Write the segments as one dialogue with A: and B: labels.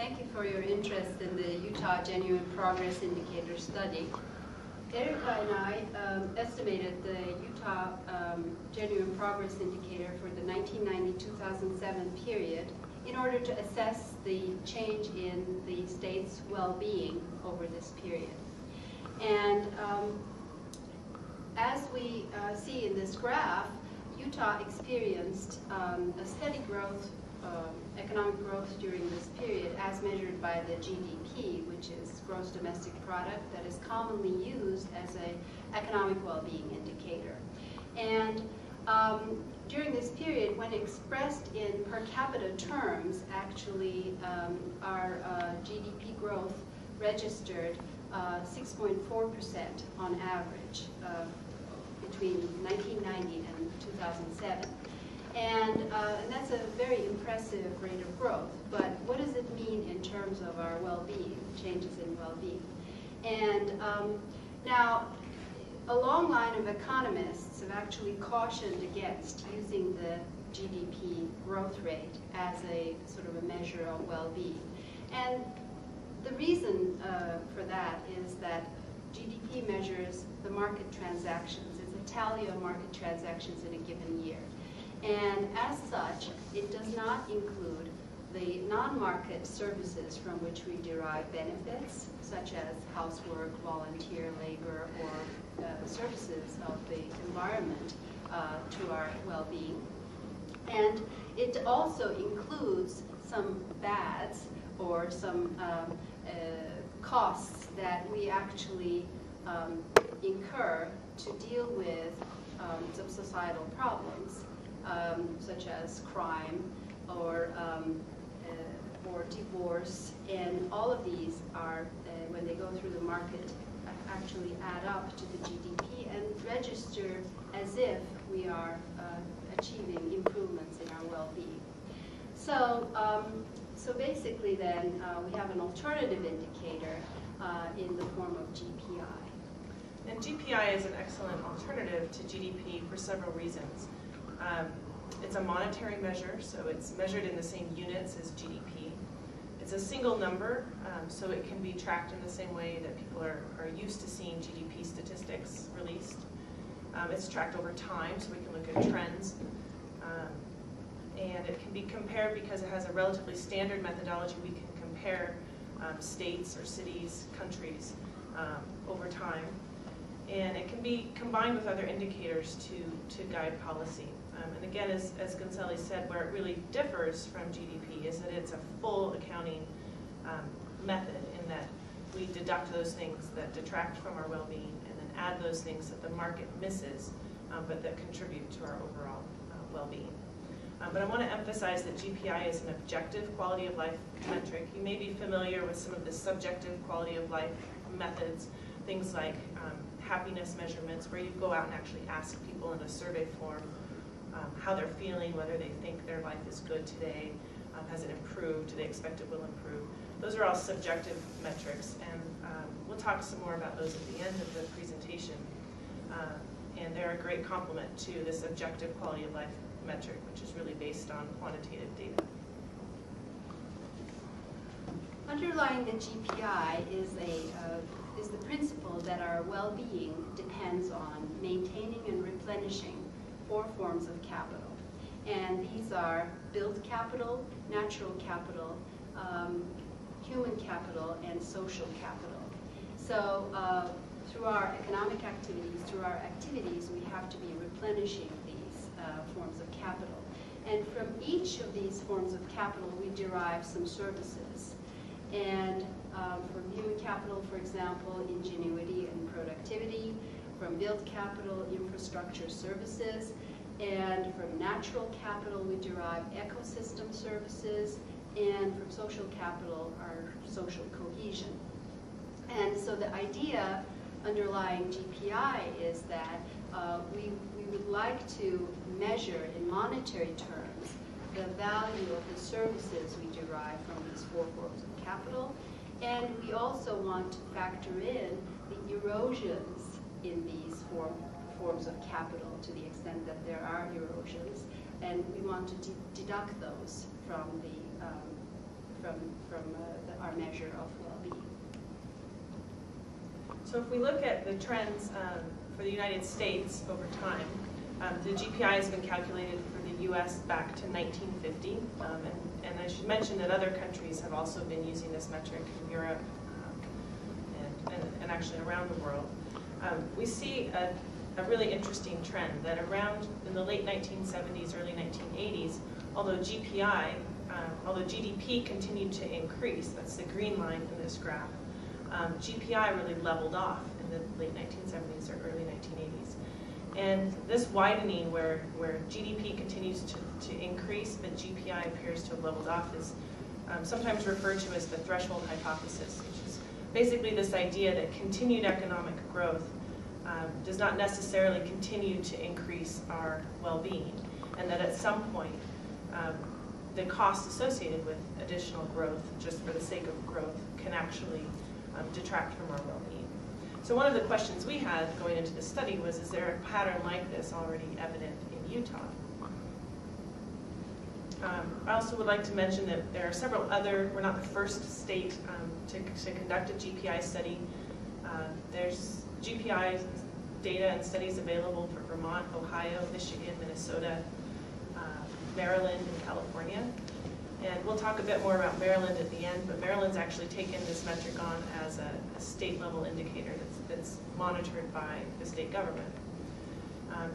A: Thank you for your interest in the Utah Genuine Progress Indicator study. Erica and I estimated the Utah Genuine Progress Indicator for the 1990-2007 period in order to assess the change in the state's well-being over this period. And as we see in this graph, Utah experienced a steady growth, economic growth during this period as measured by the GDP, which is gross domestic product, that is commonly used as an economic well-being indicator. And during this period, when expressed in per capita terms, actually our GDP growth registered 6.4% on average between 1990 and 2007. And that's a very impressive rate of growth. But what does it mean in terms of our well-being, changes in well-being? And now, a long line of economists have actually cautioned against using the GDP growth rate as a sort of a measure of well-being. And the reason for that is that GDP measures the market transactions. It's a tally of market transactions in a given year. And as such, it does not include the non-market services from which we derive benefits, such as housework, volunteer labor, or services of the environment to our well-being. And it also includes some bads or some costs that we actually incur to deal with some societal problems, such as crime or divorce, and all of these are, when they go through the market, actually add up to the GDP and register as if we are achieving improvements in our well-being. So, so basically then, we have an alternative indicator in the form of GPI.
B: And GPI is an excellent alternative to GDP for several reasons. It's a monetary measure, so it's measured in the same units as GDP. It's a single number, so it can be tracked in the same way that people are used to seeing GDP statistics released. It's tracked over time, so we can look at trends. And it can be compared because it has a relatively standard methodology. We can compare states or cities, countries over time. And it can be combined with other indicators to guide policy. And again, as Gunseli said, where it really differs from GDP is that it's a full accounting method in that we deduct those things that detract from our well-being and then add those things that the market misses, but that contribute to our overall well-being. But I want to emphasize that GPI is an objective quality of life metric. You may be familiar with some of the subjective quality of life methods, things like happiness measurements, where you go out and actually ask people in a survey form how they're feeling, whether they think their life is good today, has it improved, do they expect it will improve. Those are all subjective metrics, and we'll talk some more about those at the end of the presentation. And they're a great complement to this objective quality of life metric, which is really based on quantitative data.
A: Underlying the GPI is the principle that our well-being depends on maintaining and replenishing 4 forms of capital. And these are built capital, natural capital, human capital, and social capital. So through our economic activities, we have to be replenishing these forms of capital. And from each of these forms of capital, we derive some services. And from human capital, for example, ingenuity and productivity. From built capital, infrastructure services. And from natural capital, we derive ecosystem services. And from social capital, our social cohesion. And so the idea underlying GPI is that we would like to measure in monetary terms the value of the services we derive from these 4 forms of capital. And we also want to factor in the erosions in these forms of capital to the extent that there are erosions. And we want to deduct those from our measure of well-being.
B: So if we look at the trends for the United States over time, the GPI has been calculated for the U.S. back to 1950, and I should mention that other countries have also been using this metric in Europe and actually around the world. We see a really interesting trend that around in the late 1970s, early 1980s, although GDP continued to increase, that's the green line in this graph, GPI really leveled off in the late 1970s or early 1980s. And this widening where GDP continues to increase but GPI appears to have leveled off is sometimes referred to as the threshold hypothesis, which is basically this idea that continued economic growth does not necessarily continue to increase our well-being, and that at some point the costs associated with additional growth, just for the sake of growth, can actually detract from our well-being. So one of the questions we had going into the study was, is there a pattern like this already evident in Utah? I also would like to mention that there are several other, we're not the first state to conduct a GPI study. There's GPI data and studies available for Vermont, Ohio, Michigan, Minnesota, Maryland, and California. And we'll talk a bit more about Maryland at the end, but Maryland's actually taken this metric on as a state-level indicator that's monitored by the state government.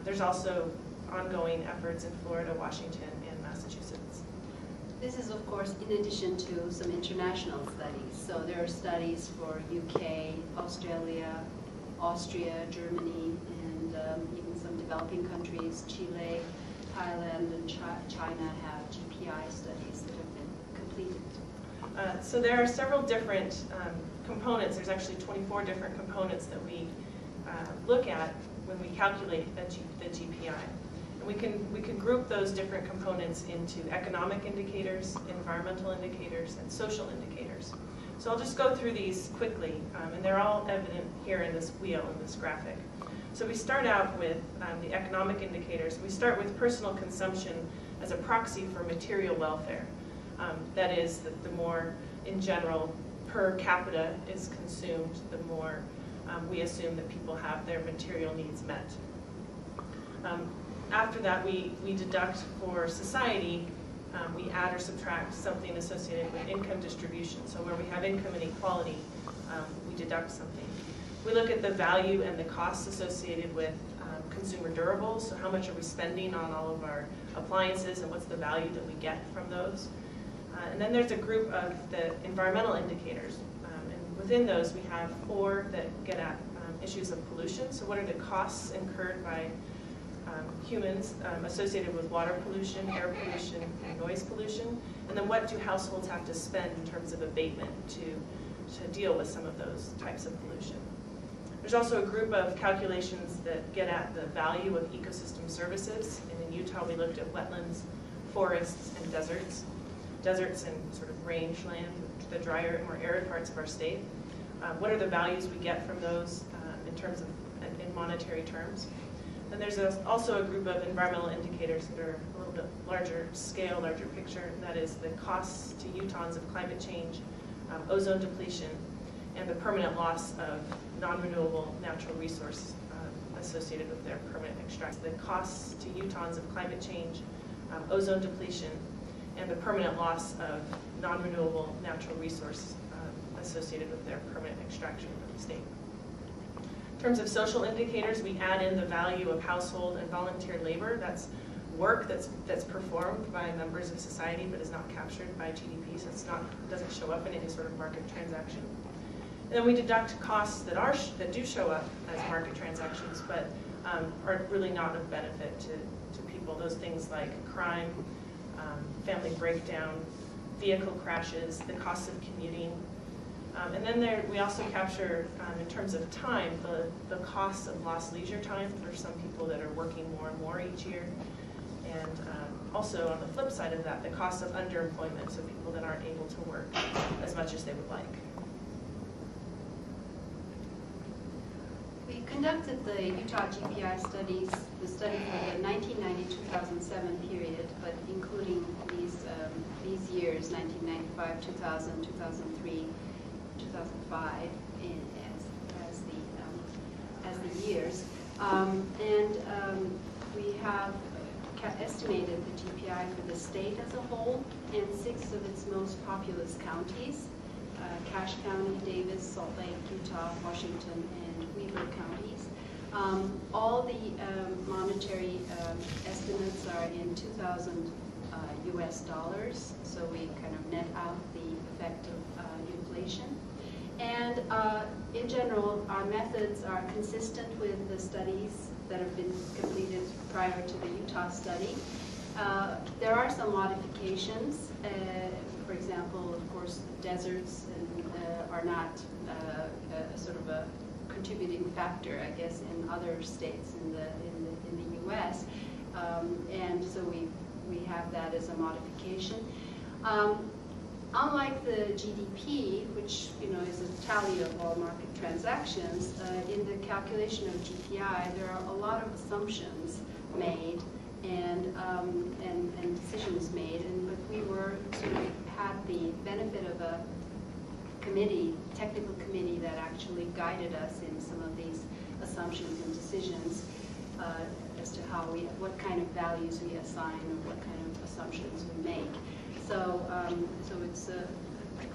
B: There's also ongoing efforts in Florida, Washington, and Massachusetts.
A: This is, of course, in addition to some international studies. So there are studies for UK, Australia, Austria, Germany, and even some developing countries, Chile, Thailand, and China have GPI studies that have been completed.
B: So there are several different components. There's actually 24 different components that we look at when we calculate the GPI. And we can group those different components into economic indicators, environmental indicators, and social indicators. So I'll just go through these quickly, and they're all evident here in this wheel, in this graphic. So we start out with the economic indicators. We start with personal consumption as a proxy for material welfare. That is, that the more, in general, per capita is consumed, the more we assume that people have their material needs met. After that, we deduct for society, we add or subtract something associated with income distribution. So where we have income inequality, we deduct something. We look at the value and the costs associated with consumer durables. So how much are we spending on all of our appliances, and what's the value that we get from those? And then there's a group of the environmental indicators. And within those, we have 4 that get at issues of pollution. So what are the costs incurred by humans associated with water pollution, air pollution, and noise pollution? And then what do households have to spend in terms of abatement to deal with some of those types of pollution? There's also a group of calculations that get at the value of ecosystem services. And in Utah, we looked at wetlands, forests, and deserts. Deserts and sort of rangeland, the drier and more arid parts of our state. What are the values we get from those in terms of in monetary terms? Then there's also a group of environmental indicators that are a little bit larger scale, larger picture, and that is the costs to Utahns of climate change, ozone depletion, and the permanent loss of non-renewable natural resource associated with their permanent extraction. The costs to Utahns of climate change, ozone depletion, and the permanent loss of non-renewable natural resource associated with their permanent extraction from the state. In terms of social indicators, we add in the value of household and volunteer labor. That's work that's performed by members of society but is not captured by GDP, so it doesn't show up in any sort of market transaction. And then we deduct costs that do show up as market transactions but are really not of benefit to people. Those things like crime, family breakdown, vehicle crashes, the cost of commuting. And then we also capture, in terms of time, the cost of lost leisure time for some people that are working more and more each year. And also, on the flip side of that, the cost of underemployment, so people that aren't able to work as much as they would like.
A: We conducted the Utah GPI studies, the study for the 1990-2007 period, but including these years years, 1995, 2000, 2003, 2005, as the years. We have estimated the GPI for the state as a whole and 6 of its most populous counties, Cache County, Davis, Salt Lake, Utah, Washington, and Weaver counties. All the monetary estimates are in 2000 US dollars, so we kind of net out the effect of inflation. And in general, our methods are consistent with the studies that have been completed prior to the Utah study. There are some modifications. For example, of course, deserts are not sort of a contributing factor, I guess, in other states in the U.S. And so we have that as a modification. Unlike the GDP, which is a tally of all market transactions, in the calculation of GPI, there are a lot of assumptions made and decisions made. But we had the benefit of a technical committee that actually guided us in some of these assumptions and decisions as to what kind of values we assign or what kind of assumptions we make. So it's a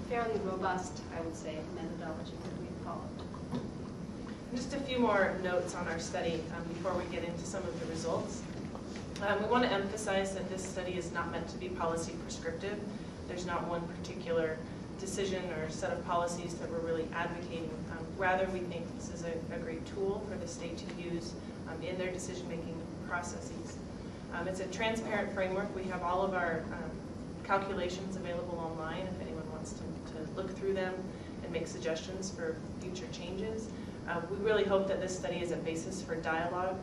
A: fairly robust, I would say, methodology that we've followed.
B: Just a few more notes on our study before we get into some of the results. We want to emphasize that this study is not meant to be policy prescriptive. There's not one particular decision or set of policies that we're really advocating. Rather, we think this is a great tool for the state to use in their decision-making processes. It's a transparent framework. We have all of our calculations available online if anyone wants to look through them and make suggestions for future changes. We really hope that this study is a basis for dialogue.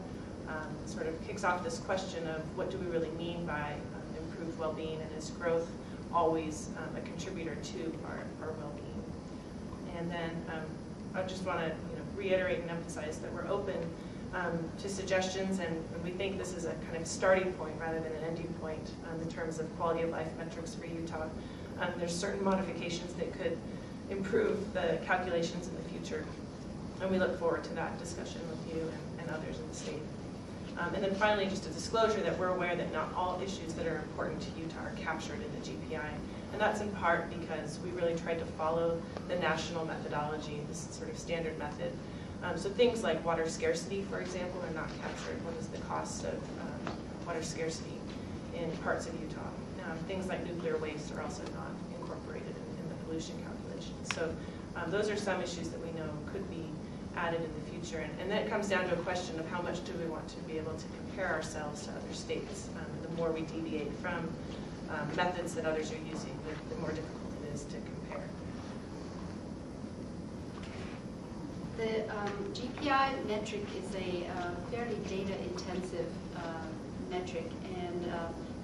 B: Sort of kicks off this question of what do we really mean by improved well-being, and is growth always a contributor to our well-being? And then I just want to reiterate and emphasize that we're open to suggestions, and we think this is a kind of starting point rather than an ending point in terms of quality of life metrics for Utah. There's certain modifications that could improve the calculations in the future, and we look forward to that discussion with you and others in the state. And then finally, just a disclosure that we're aware that not all issues that are important to Utah are captured in the GPI. And that's in part because we really tried to follow the national methodology, this sort of standard method. So things like water scarcity, for example, are not captured. What is the cost of water scarcity in parts of Utah? Things like nuclear waste are also not incorporated in the pollution calculations. So those are some issues that we know could be added in the future. And then it comes down to a question of how much do we want to be able to compare ourselves to other states. The more we deviate from methods that others are using, the more difficult it is to compare.
A: The GPI metric is a fairly data-intensive metric, and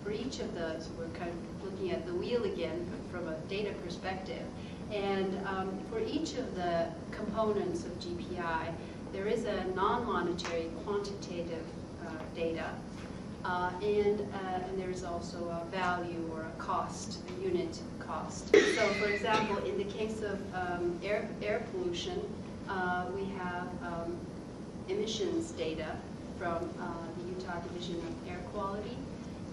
A: for each of those, we're kind of looking at the wheel again from a data perspective. And for each of the components of GPI, there is a non-monetary quantitative data, and there's also a value or a cost, a unit cost. So, for example, in the case of air pollution, we have emissions data from the Utah Division of Air Quality,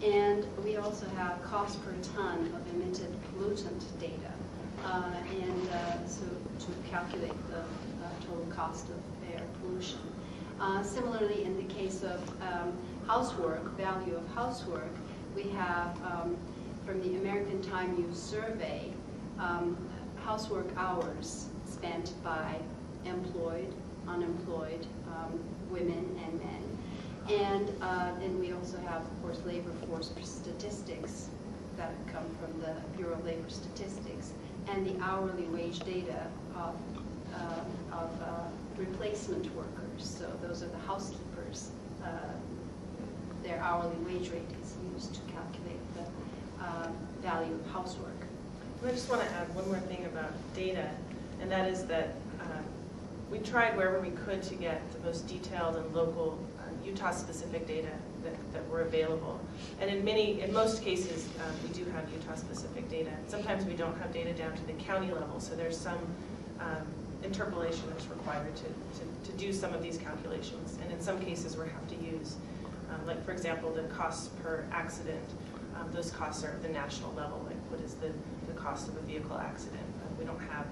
A: and we also have cost per ton of emitted pollutant data, so to calculate the total cost of air pollution. Similarly, in the case of housework, value of housework, we have from the American Time Use Survey, housework hours spent by employed, unemployed, women and men. And we also have, of course, labor force statistics that come from the Bureau of Labor Statistics, and the hourly wage data of replacement workers. So those are the housekeepers. Their hourly wage rate is used to calculate the value of housework.
B: I just want to add one more thing about data, and that is that we tried wherever we could to get the most detailed and local Utah-specific data that were available. And in most cases, we do have Utah-specific data. Sometimes we don't have data down to the county level, so there's some interpolation that's required to do some of these calculations. And in some cases, we have to use, like for example, the costs per accident. Those costs are at the national level, like what is the cost of a vehicle accident. We don't have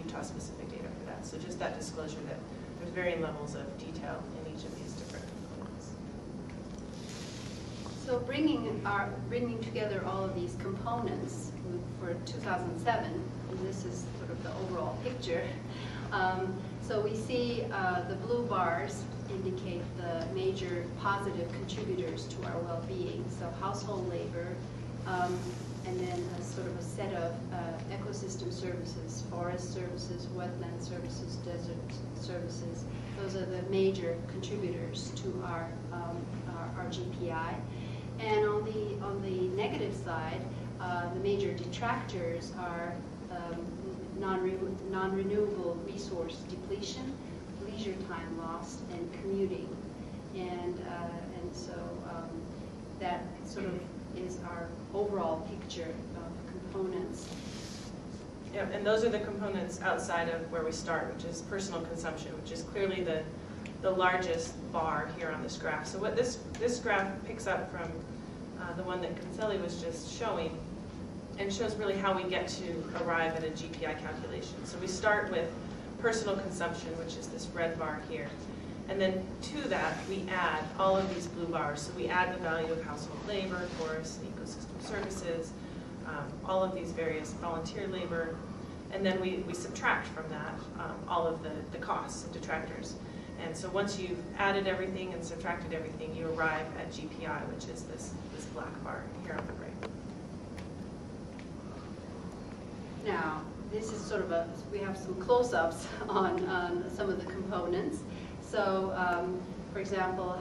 B: Utah-specific data for that. So just that disclosure that there's varying levels of detail in each of these different components.
A: So bringing together all of these components for 2007, and this is sort of the overall picture. So we see the blue bars indicate the major positive contributors to our well-being. So household labor, and then a sort of a set of ecosystem services, forest services, wetland services, desert services. Those are the major contributors to our GPI. And on the negative side, the major detractors are non-renewable resource depletion, leisure time lost, and commuting. And so that sort of is our overall picture of components.
B: Yeah, and those are the components outside of where we start, which is personal consumption, which is clearly the largest bar here on this graph. So what this graph picks up from the one that Gunseli was just showing, and shows really how we get to arrive at a GPI calculation. So we start with personal consumption, which is this red bar here. And then to that, we add all of these blue bars. So we add the value of household labor, forest and ecosystem services, all of these various volunteer labor. And then we subtract from that all of the costs and detractors. And so once you've added everything and subtracted everything, you arrive at GPI, which is this black bar here on the right.
A: Now, this is sort of we have some close-ups on some of the components. So, for example,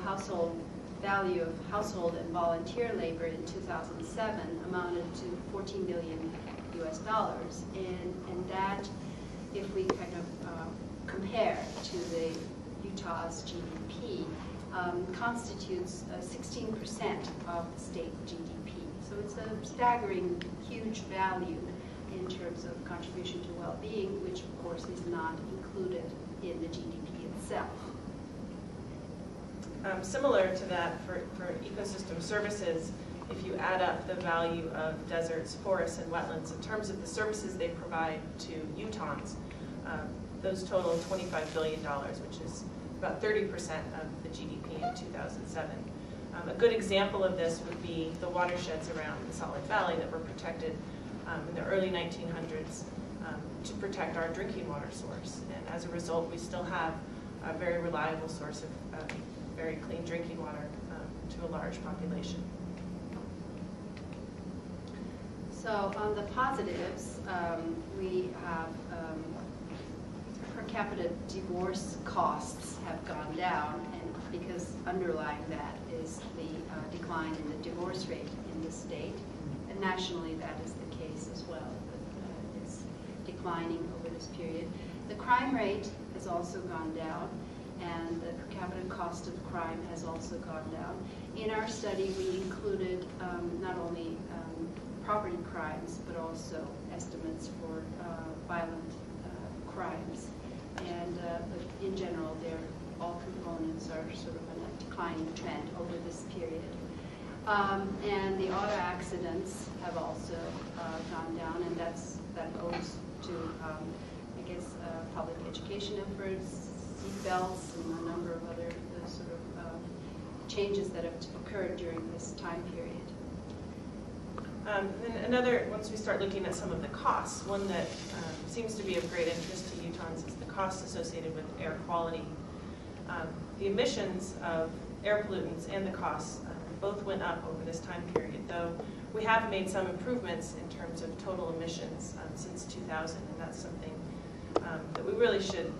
A: value of household and volunteer labor in 2007 amounted to $14 billion US. And that, if we kind of compare to the Utah's GDP, constitutes 16% of the state GDP. So it's a staggering, huge value in terms of contribution to well-being, which of course is not included in the GDP itself.
B: Similar to that, for ecosystem services, if you add up the value of deserts, forests, and wetlands in terms of the services they provide to Utahns, those total $25 billion, which is about 30% of the GDP in 2007. A good example of this would be the watersheds around the Salt Lake Valley that were protected in the early 1900s to protect our drinking water source. And as a result, we still have a very reliable source of very clean drinking water to a large population.
A: So on the positives, we have per capita divorce costs have gone down, and because underlying that is the decline in the divorce rate in the state. And nationally, that is the case as well. It's declining over this period. The crime rate has also gone down, and the per capita cost of crime has also gone down. In our study, we included not only property crimes, but also estimates for violent crimes. And but in general, all components are sort of in a declining trend over this period. And the auto accidents have also gone down, and that goes to, I guess, public education efforts, seat belts, and a number of other sort of changes that have occurred during this time period.
B: And once we start looking at some of the costs, one that seems to be of great interest to Utahns is the costs associated with air quality. The emissions of air pollutants and the costs both went up over this time period, though we have made some improvements in terms of total emissions since 2000, and that's something that we really should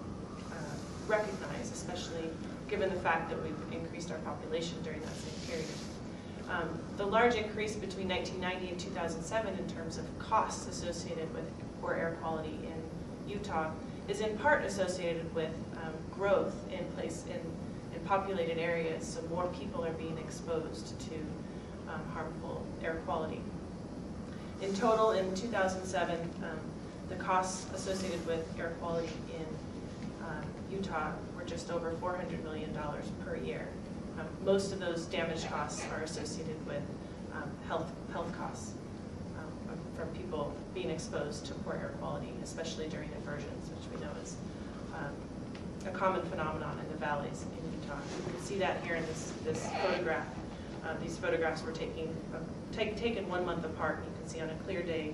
B: recognize, especially given the fact that we've increased our population during that same period. The large increase between 1990 and 2007 in terms of costs associated with poor air quality in Utah is in part associated with growth in populated areas, so more people are being exposed to harmful air quality. In total, in 2007, the costs associated with air quality in Utah were just over $400 million per year. Most of those damage costs are associated with health costs from people being exposed to poor air quality, especially during inversions, which we know is a common phenomenon in the valleys in Utah. You can see that here in this photograph. These photographs were taken 1 month apart. You can see on a clear day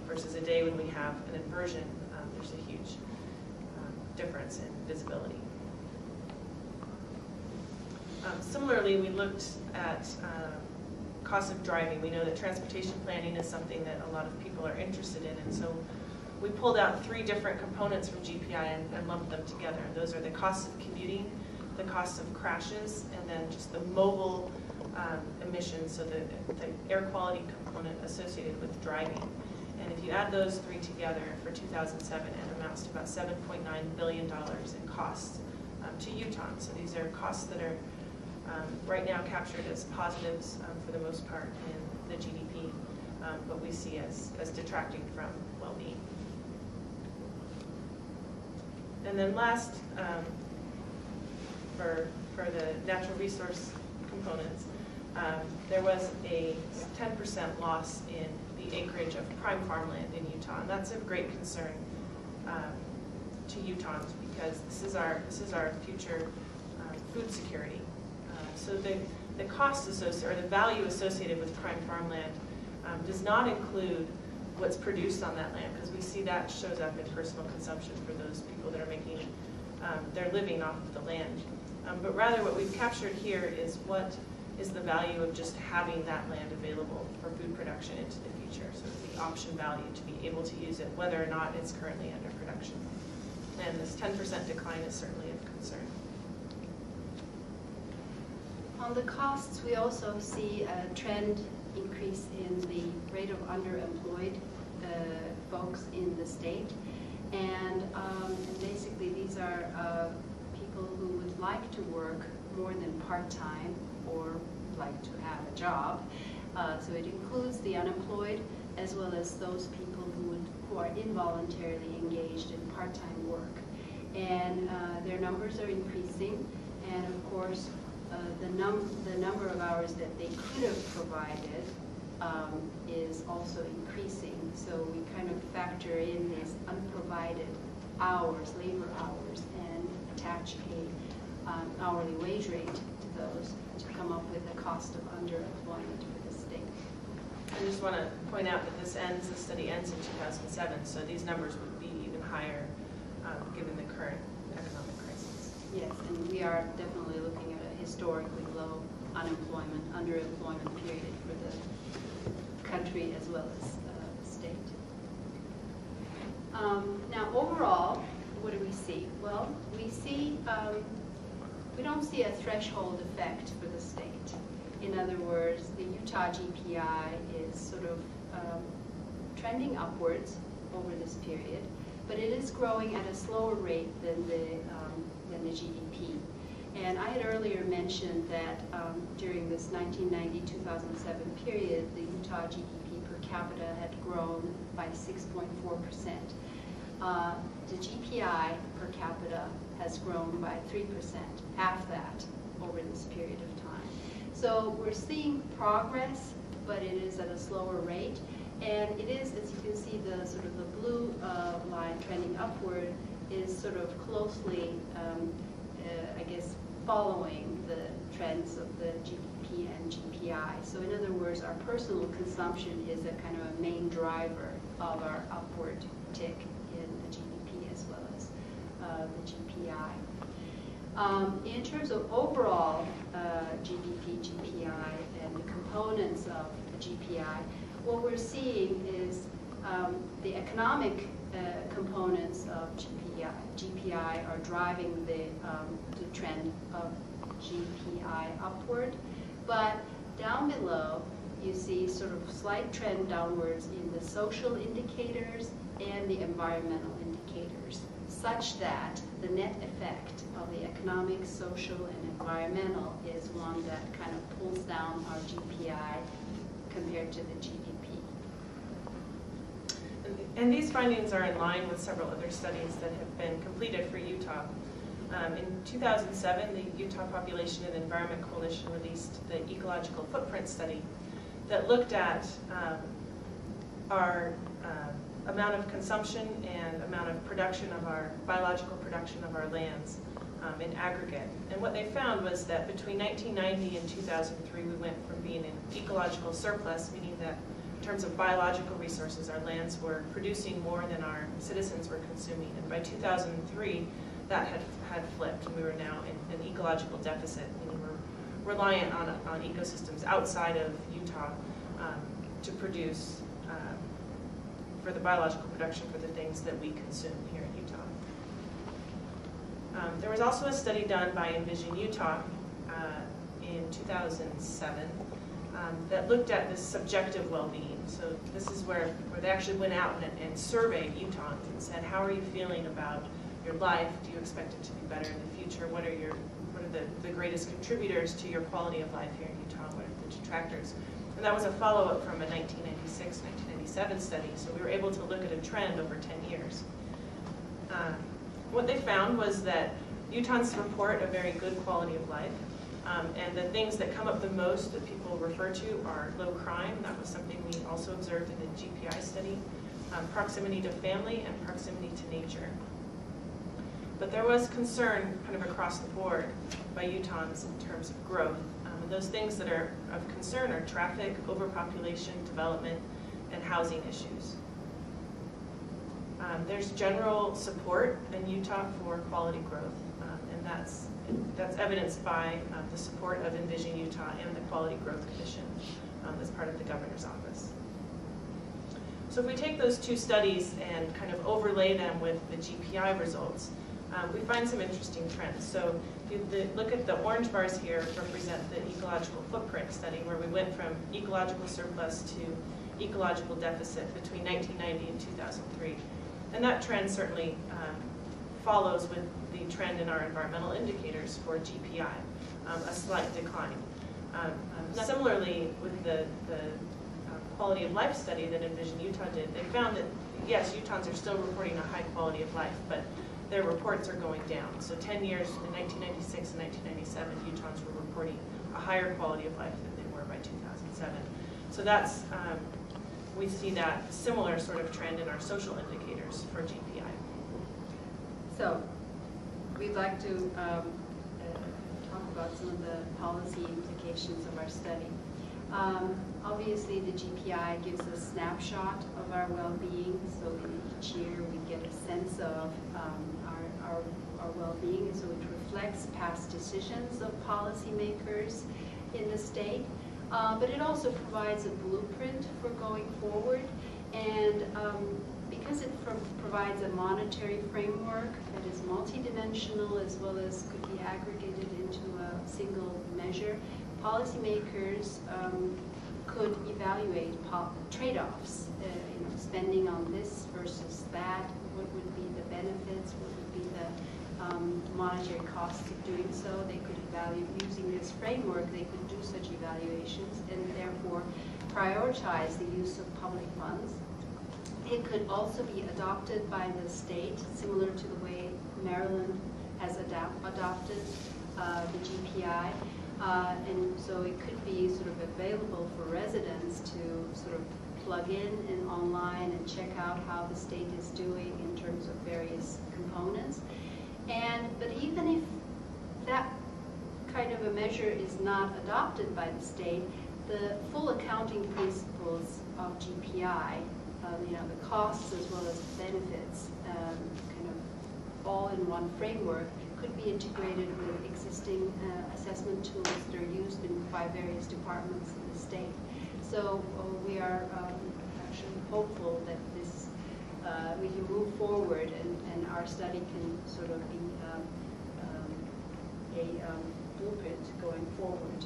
B: versus a day when we have an inversion, there's a huge difference in visibility. Similarly, we looked at cost of driving. We know that transportation planning is something that a lot of people are interested in, and so we pulled out 3 different components from GPI and lumped them together. Those are the cost of commuting, the cost of crashes, and then just the mobile emissions, so the air quality component associated with driving. And if you add those 3 together for 2007, it amounts to about $7.9 billion in costs to Utah. So these are costs that are right now captured as positives for the most part in the GDP, but we see as detracting from well-being. And then last, for the natural resource components, there was a 10% loss in the acreage of prime farmland in Utah, and that's of great concern to Utahns because this is our future food security. So the cost associated, or the value associated with prime farmland does not include what's produced on that land, because we see that shows up in personal consumption for those people that are making their living off of the land. But rather what we've captured here is what is the value of just having that land available for food production into the future. So the option value to be able to use it, whether or not it's currently under production. And this 10% decline is certainly of concern.
A: On the costs, we also see a trend increase in the rate of underemployed folks in the state. And basically these are people who would like to work more than part-time or like to have a job. So it includes the unemployed as well as those people who are involuntarily engaged in part-time work. And their numbers are increasing, and of course the number of hours that they could have provided is also increasing. So we kind of factor in these unprovided hours, labor hours, and attach a hourly wage rate to those to come up with the cost of underemployment for the state.
B: I just want to point out that the study ends in 2007, so these numbers would be even higher given the current economic crisis.
A: Yes, and we are definitely looking at a historically low unemployment, underemployment period for the country as well as the state. Now overall, what do we see? Well, we see, we don't see a threshold effect for the state. In other words, the Utah GPI is sort of trending upwards over this period, but it is growing at a slower rate than the GDP. And I had earlier mentioned that during this 1990-2007 period, the Utah GDP per capita had grown by 6.4%. The GPI per capita has grown by 3%, half that over this period of time. So we're seeing progress, but it is at a slower rate. And it is, as you can see, the sort of the blue line trending upward is sort of closely, I guess, following the trends of the GDP and GPI. So in other words, our personal consumption is a kind of a main driver of our upward tick in the GDP as well as the GPI. In terms of overall GDP, GPI, and the components of the GPI, what we're seeing is the economic components of GPI are driving the trend of GPI upward, but down below you see sort of slight trend downwards in the social indicators and the environmental indicators, such that the net effect of the economic, social, and environmental is one that kind of pulls down our GPI compared to the GDP.
B: And these findings are in line with several other studies that have been completed for Utah. In 2007, the Utah Population and Environment Coalition released the Ecological Footprint Study that looked at our amount of consumption and amount of production of our biological production of our lands in aggregate. And what they found was that between 1990 and 2003, we went from being in ecological surplus, meaning that in terms of biological resources, our lands were producing more than our citizens were consuming. And by 2003, that had flipped, and we were now in an ecological deficit, meaning we're reliant on ecosystems outside of Utah to produce for the biological production for the things that we consume here in Utah. There was also a study done by Envision Utah in 2007 that looked at this subjective well-being. So this is where they actually went out and surveyed Utahns and said, how are you feeling about your life? Do you expect it to be better in the future? What are the greatest contributors to your quality of life here in Utah? What are the detractors? And that was a follow-up from a 1996-1997 study. So we were able to look at a trend over 10 years. What they found was that Utahns report a very good quality of life. And the things that come up the most that people refer to are low crime. That was something we also observed in the GPI study. Proximity to family and proximity to nature. But there was concern kind of across the board by Utahns in terms of growth. And those things that are of concern are traffic, overpopulation, development, and housing issues. There's general support in Utah for quality growth, and that's evidenced by the support of Envision Utah and the Quality Growth Commission as part of the governor's office. So if we take those two studies and kind of overlay them with the GPI results, we find some interesting trends. So if you look at the orange bars here, represent the ecological footprint study, where we went from ecological surplus to ecological deficit between 1990 and 2003. And that trend certainly follows with the trend in our environmental indicators for GPI, a slight decline. Similarly, with the quality of life study that Envision Utah did, they found that, yes, Utahns are still reporting a high quality of life, but their reports are going down. So 10 years, in 1996 and 1997, Utahns were reporting a higher quality of life than they were by 2007. So that's, we see that similar sort of trend in our social indicators for GPI.
A: So we'd like to talk about some of the policy implications of our study. Obviously, the GPI gives a snapshot of our well-being, so in each year we get a sense of our well-being, so it reflects past decisions of policymakers in the state, but it also provides a blueprint for going forward, and because it provides a monetary framework that is multidimensional as well as could be aggregated into a single measure, policymakers could evaluate trade-offs, spending on this versus that, what would be the benefits, what would be the monetary costs of doing so. They could evaluate, using this framework, they could do such evaluations and therefore prioritize the use of public funds. It could also be adopted by the state, similar to the way Maryland has adopted the GPI. And so it could be sort of available for residents to sort of plug in and online and check out how the state is doing in terms of various components. But even if that kind of a measure is not adopted by the state, the full accounting principles of GPI, the costs as well as the benefits, kind of all in one framework, could be integrated with existing assessment tools that are used by various departments in the state. So we are actually hopeful that this we can move forward and our study can sort of be a blueprint going forward.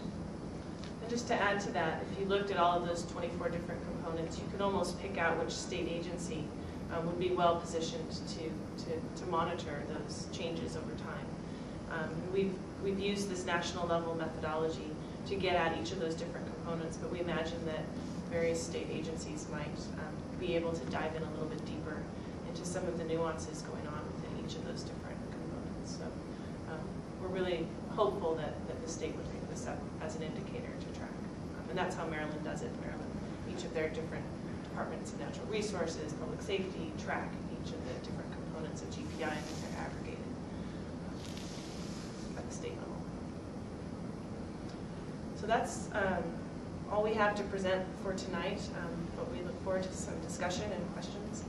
B: And just to add to that, if you looked at all of those 24 different components, you could almost pick out which state agency would be well positioned to monitor those changes over time. We've used this national level methodology to get at each of those different components, but we imagine that various state agencies might be able to dive in a little bit deeper into some of the nuances going on within each of those different components. So we're really hopeful that the state would pick this up as an indicator to track. And that's how Maryland does it. Maryland, each of their different departments of natural resources, public safety, track each of the different components of GPI, and then they're aggregated at the state level. So that's all we have to present for tonight, but we look forward to some discussion and questions.